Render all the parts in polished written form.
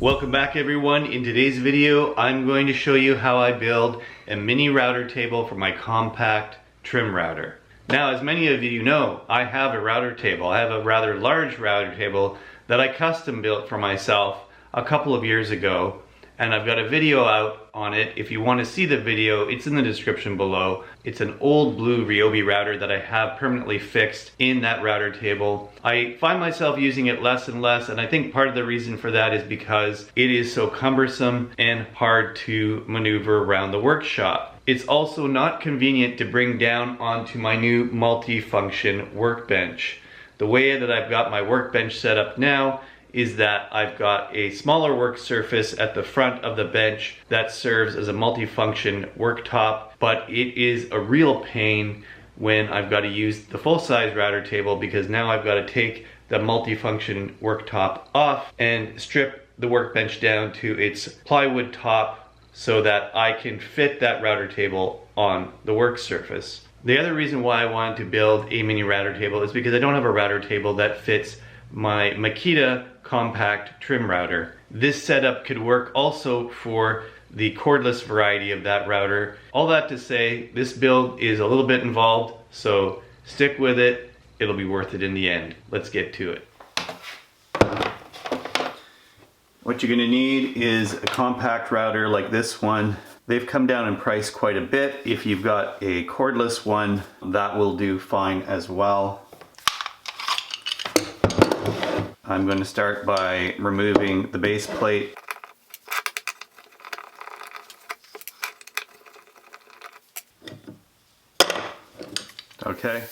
Welcome back everyone. In today's video, I'm going to show you how I build a mini router table for my compact trim router. Now, as many of you know, I have a router table. I have a rather large router table that I custom built for myself a couple of years ago, and I've got a video out on it. If you want to see the video, it's in the description below. It's an old blue Ryobi router that I have permanently fixed in that router table. I find myself using it less and less, and I think part of the reason for that is because it is so cumbersome and hard to maneuver around the workshop. It's also not convenient to bring down onto my new multi-function workbench. The way that I've got my workbench set up now is that I've got a smaller work surface at the front of the bench that serves as a multi-function worktop, but it is a real pain when I've got to use the full-size router table, because now I've got to take the multi-function worktop off and strip the workbench down to its plywood top so that I can fit that router table on the work surface. The other reason why I wanted to build a mini router table is because I don't have a router table that fits my Makita compact trim router. This setup could work also for the cordless variety of that router. All that to say, this build is a little bit involved, so stick with it. It'll be worth it in the end. Let's get to it. What you're gonna need is a compact router like this one. They've come down in price quite a bit. If you've got a cordless one, that will do fine as well. I'm going to start by removing the base plate. Okay.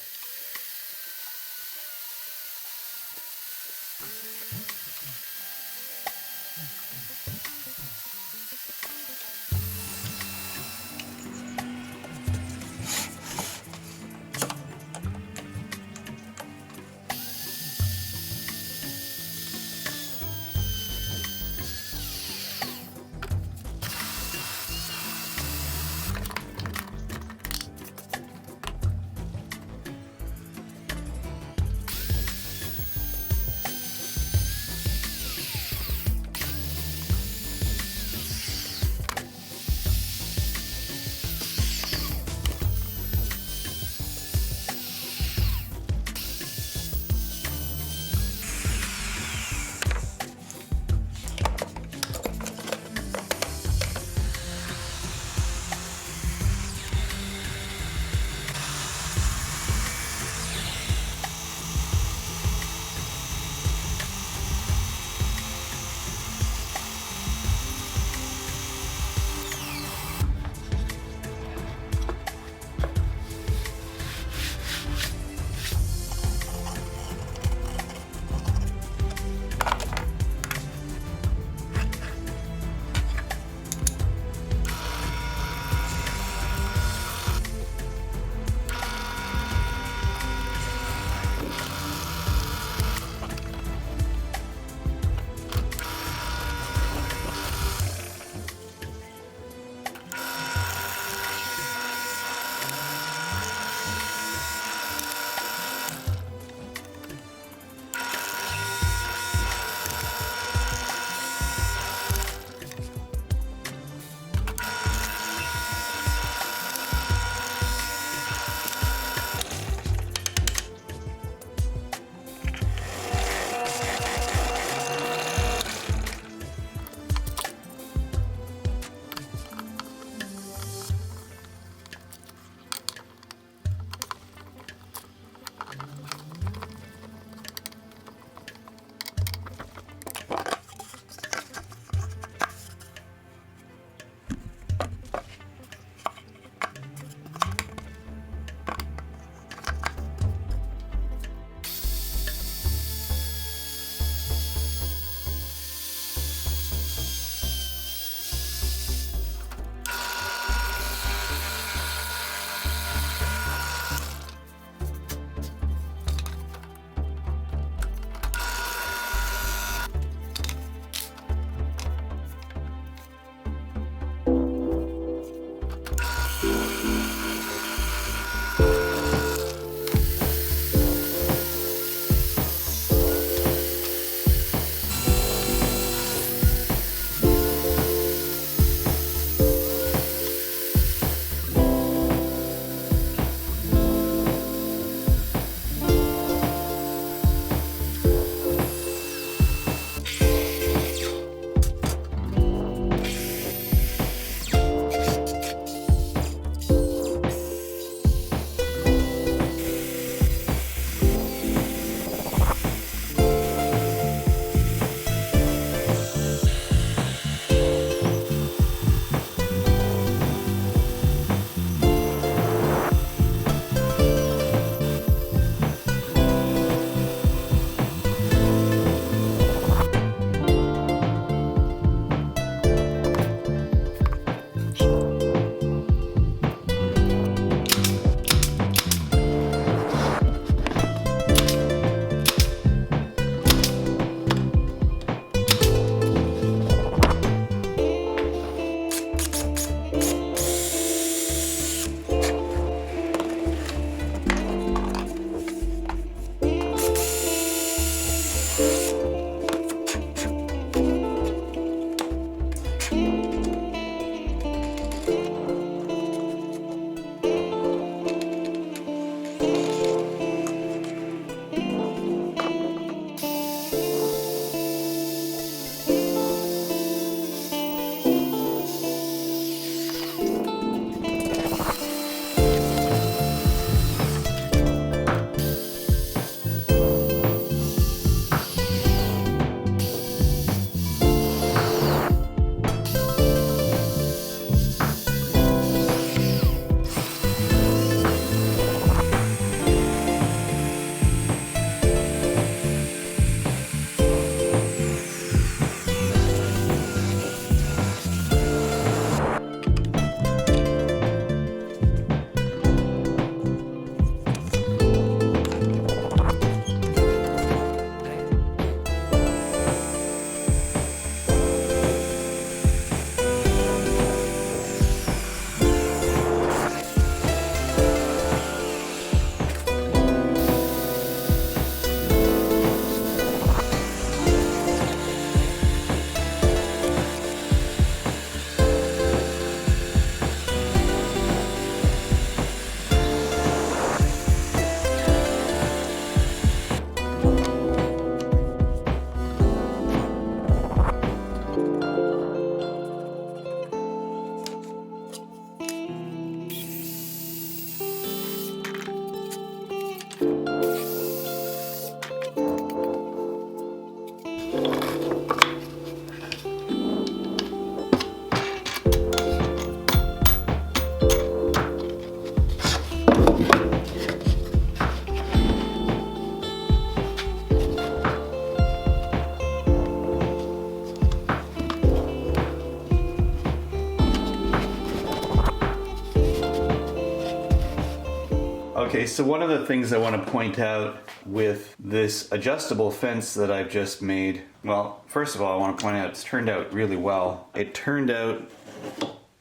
Okay, so one of the things I want to point out with this adjustable fence that I've just made, well, first of all, I want to point out it's turned out really well. It turned out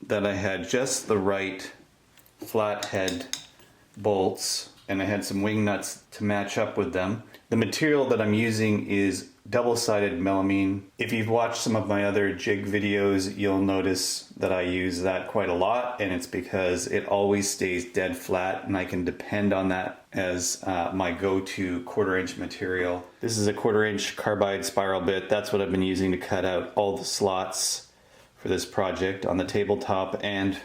that I had just the right flathead bolts, and I had some wing nuts to match up with them. The material that I'm using is double-sided melamine. If you've watched some of my other jig videos, you'll notice that I use that quite a lot, and it's because it always stays dead flat, and I can depend on that as my go-to 1/4 inch material. This is a 1/4 inch carbide spiral bit. That's what I've been using to cut out all the slots for this project on the tabletop and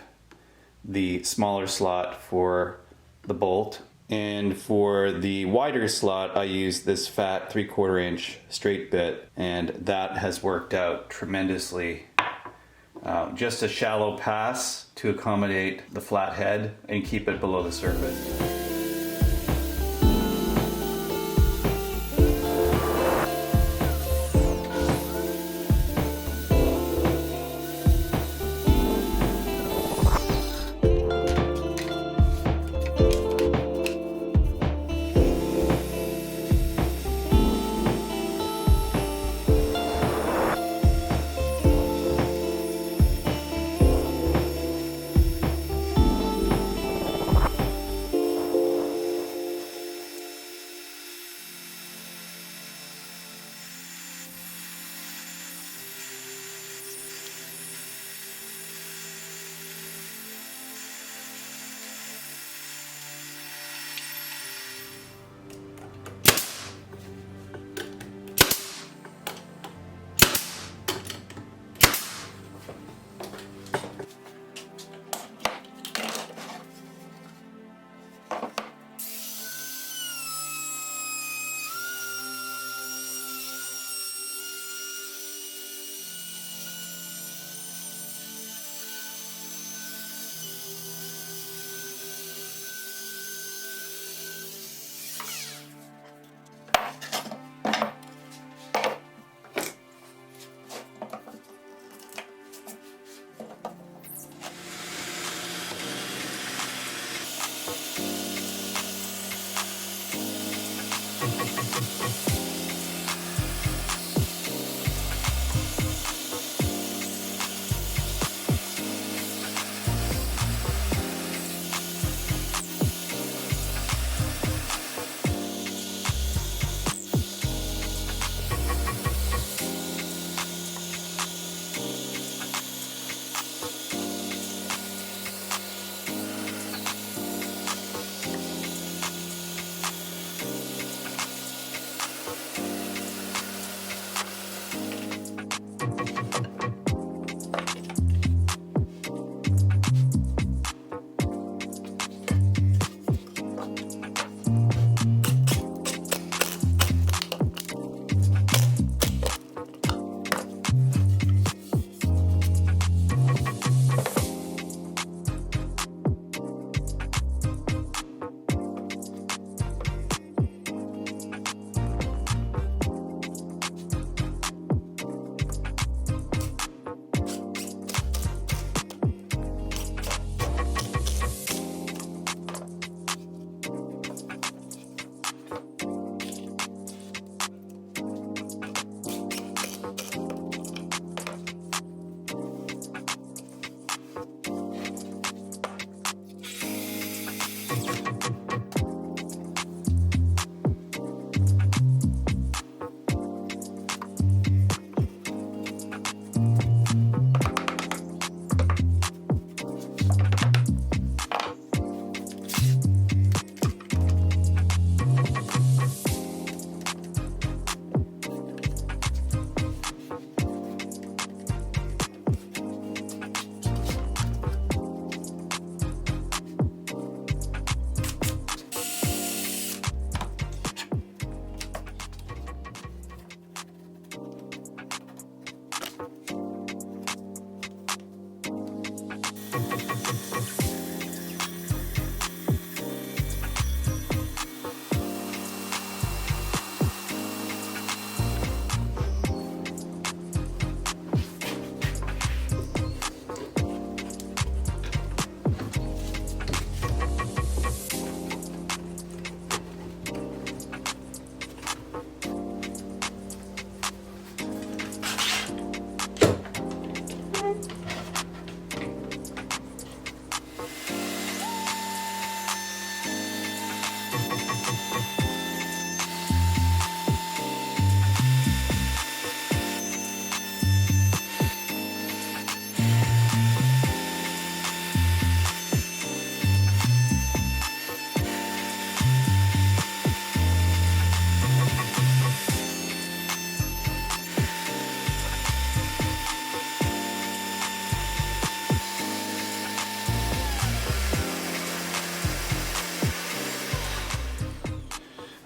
the smaller slot for the bolt. And for the wider slot, I use this fat 3/4 inch straight bit, and that has worked out tremendously. Just a shallow pass to accommodate the flat head and keep it below the surface.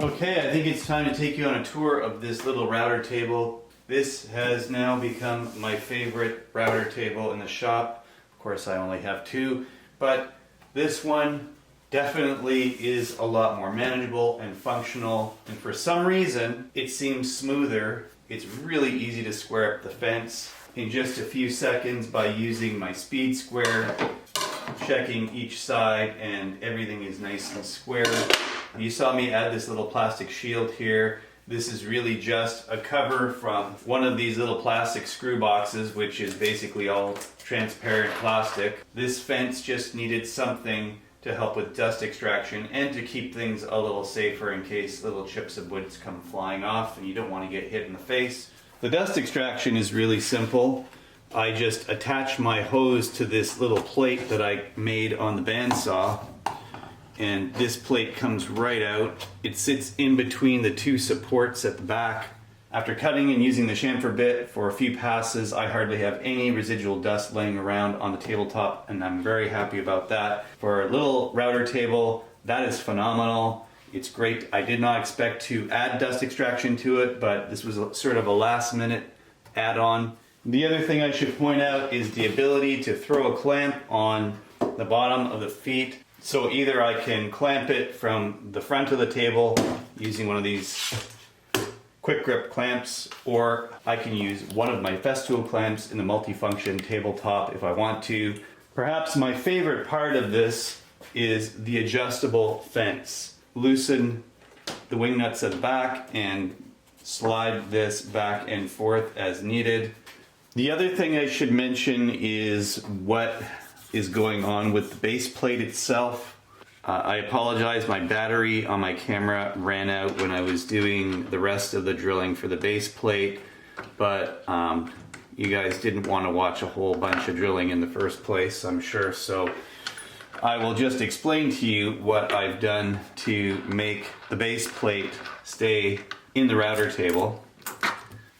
Okay, I think it's time to take you on a tour of this little router table. This has now become my favorite router table in the shop. Of course, I only have two, but this one definitely is a lot more manageable and functional, and for some reason it seems smoother. It's really easy to square up the fence in just a few seconds by using my speed square, checking each side, and everything is nice and square. You saw me add this little plastic shield here. This is really just a cover from one of these little plastic screw boxes, which is basically all transparent plastic. This fence just needed something to help with dust extraction and to keep things a little safer in case little chips of wood come flying off and you don't want to get hit in the face. The dust extraction is really simple. I just attach my hose to this little plate that I made on the bandsaw, and this plate comes right out. It sits in between the two supports at the back. After cutting and using the chamfer bit for a few passes, I hardly have any residual dust laying around on the tabletop, and I'm very happy about that. For a little router table, that is phenomenal. It's great. I did not expect to add dust extraction to it, but this was sort of a last minute add-on. The other thing I should point out is the ability to throw a clamp on the bottom of the feet. So either I can clamp it from the front of the table using one of these quick grip clamps, or I can use one of my Festool clamps in the multifunction tabletop if I want to. Perhaps my favorite part of this is the adjustable fence. Loosen the wing nuts at the back and slide this back and forth as needed. The other thing I should mention is what is going on with the base plate itself. I apologize, my battery on my camera ran out when I was doing the rest of the drilling for the base plate, but you guys didn't want to watch a whole bunch of drilling in the first place, I'm sure, so I will just explain to you what I've done to make the base plate stay in the router table.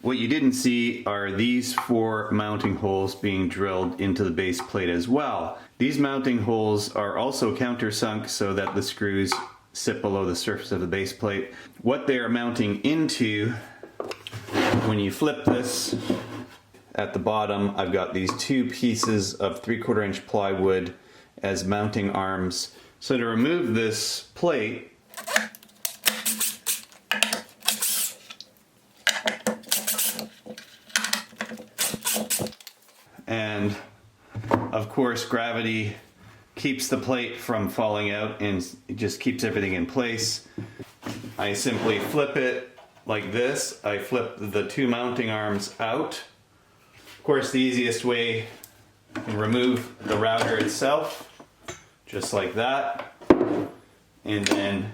What you didn't see are these 4 mounting holes being drilled into the base plate as well. These mounting holes are also countersunk so that the screws sit below the surface of the base plate. What they are mounting into, when you flip this, at the bottom I've got these 2 pieces of 3/4 inch plywood as mounting arms. So to remove this plate, and of course gravity keeps the plate from falling out and it just keeps everything in place, I simply flip it like this. I flip the 2 mounting arms out. Of course, the easiest way to remove the router itself, just like that, and then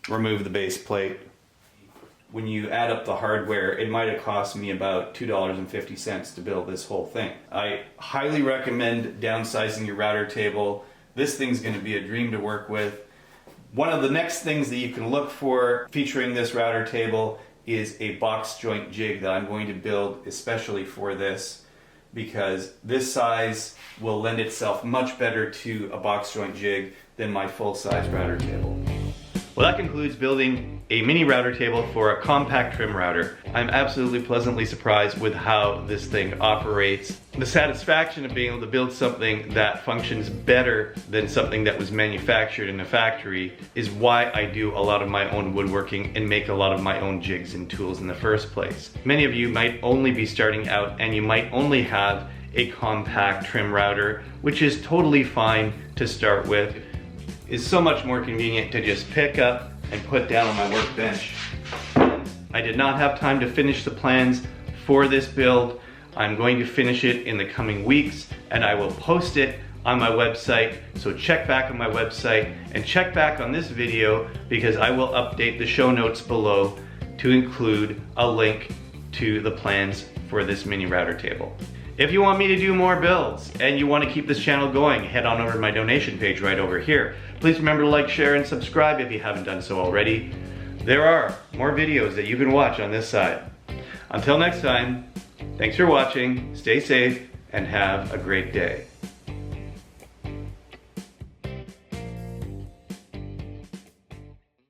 remove the base plate. When you add up the hardware, it might have cost me about $2.50 to build this whole thing. I highly recommend downsizing your router table. This thing's going to be a dream to work with. One of the next things that you can look for featuring this router table is a box joint jig that I'm going to build especially for this, because this size will lend itself much better to a box joint jig than my full-size router table. Well, that concludes building a mini router table for a compact trim router. I'm absolutely pleasantly surprised with how this thing operates. The satisfaction of being able to build something that functions better than something that was manufactured in a factory is why I do a lot of my own woodworking and make a lot of my own jigs and tools in the first place. Many of you might only be starting out and you might only have a compact trim router, which is totally fine to start with. It's so much more convenient to just pick up and put down on my workbench. I did not have time to finish the plans for this build. I'm going to finish it in the coming weeks and I will post it on my website. So check back on my website and check back on this video, because I will update the show notes below to include a link to the plans for this mini router table. If you want me to do more builds and you want to keep this channel going, head on over to my donation page right over here. Please remember to like, share, and subscribe if you haven't done so already. There are more videos that you can watch on this side. Until next time, thanks for watching, stay safe, and have a great day.